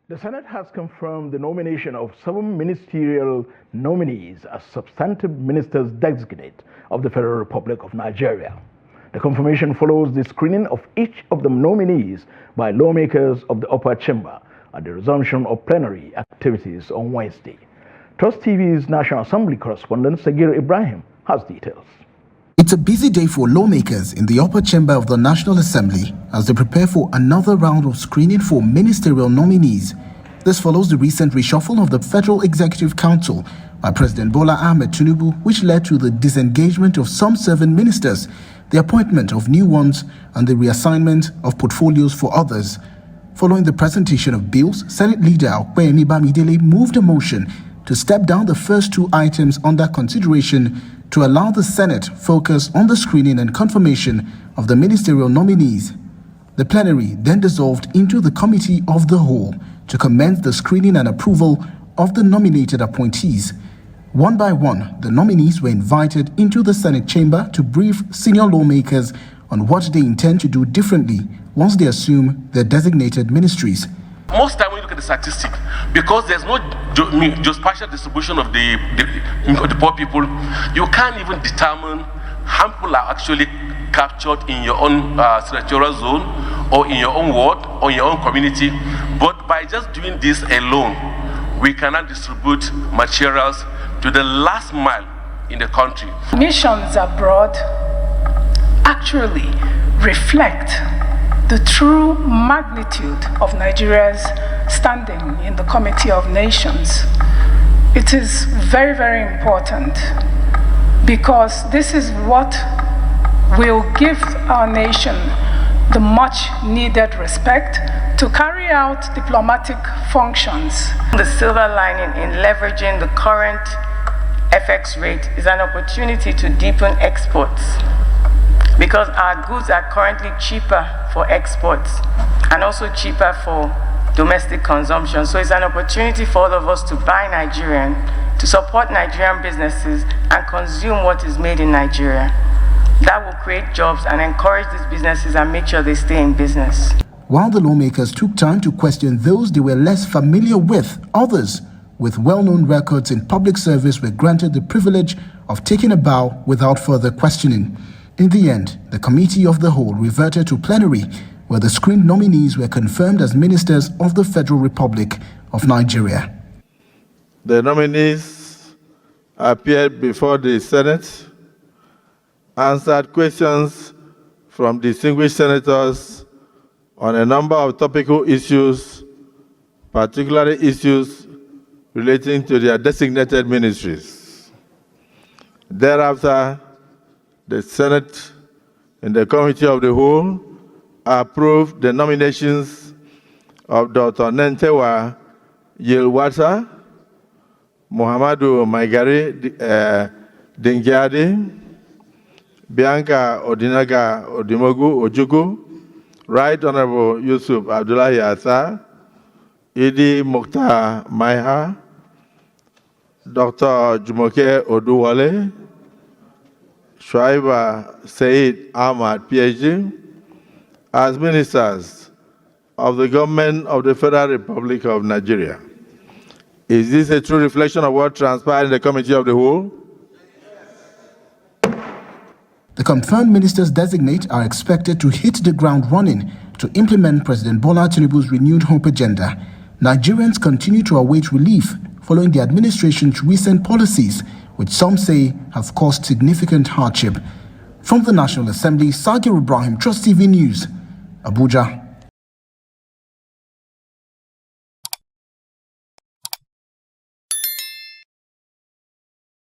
The Senate has confirmed the nomination of 7 ministerial nominees as substantive ministers designate of the Federal Republic of Nigeria. The confirmation follows the screening of each of the nominees by lawmakers of the upper chamber at the resumption of plenary activities on Wednesday. Trust TV's National Assembly correspondent Sagir Ibrahim has details. It's a busy day for lawmakers in the upper chamber of the National Assembly as they prepare for another round of screening for ministerial nominees. This follows the recent reshuffle of the Federal Executive Council by President Bola Ahmed Tinubu, which led to the disengagement of some serving ministers, the appointment of new ones, and the reassignment of portfolios for others. Following the presentation of bills, Senate Leader Okpeyemi Bamidele moved a motion to step down the first 2 items under consideration to allow the Senate focus on the screening and confirmation of the ministerial nominees. The plenary then dissolved into the Committee of the Whole to commence the screening and approval of the nominated appointees. One by one, the nominees were invited into the Senate chamber to brief senior lawmakers on what they intend to do differently once they assume their designated ministries. Most time when you look at the statistic, because there's no just partial distribution of the poor people, you can't even determine how people are actually captured in your own senatorial zone or in your own ward or in your own community. But by just doing this alone, we cannot distribute materials to the last mile in the country. Missions abroad actually reflect the true magnitude of Nigeria's standing in the Committee of Nations. It is very, very important because this is what will give our nation the much needed respect to carry out diplomatic functions. The silver lining in leveraging the current FX rate is an opportunity to deepen exports, because our goods are currently cheaper for exports and also cheaper for domestic consumption. So it's an opportunity for all of us to buy Nigerian, to support Nigerian businesses and consume what is made in Nigeria. That will create jobs and encourage these businesses and make sure they stay in business. While the lawmakers took time to question those they were less familiar with, others with well-known records in public service were granted the privilege of taking a bow without further questioning. In the end, the Committee of the Whole reverted to plenary, where the screened nominees were confirmed as ministers of the Federal Republic of Nigeria. The nominees appeared before the Senate, answered questions from distinguished senators on a number of topical issues, particularly issues relating to their designated ministries. Thereafter, the Senate and the Committee of the Whole approved the nominations of Dr. Nentewa Yilwata, Muhammadu Maigari Dingyadi, Bianca Odinaga Odimogu Ojuku, Right Honorable Yusuf Abdullahi Asa, Idi Mukhtar Maiha, Dr. Jumoke Oduwale, Shuaiba Said Ahmad, PhD, as ministers of the government of the Federal Republic of Nigeria. Is this a true reflection of what transpired in the Committee of the Whole? The confirmed ministers designate are expected to hit the ground running to implement President Bola Tinubu's renewed hope agenda. Nigerians continue to await relief following the administration's recent policies, which some say have caused significant hardship. From the National Assembly, Sagir Ibrahim, Trust TV News, Abuja.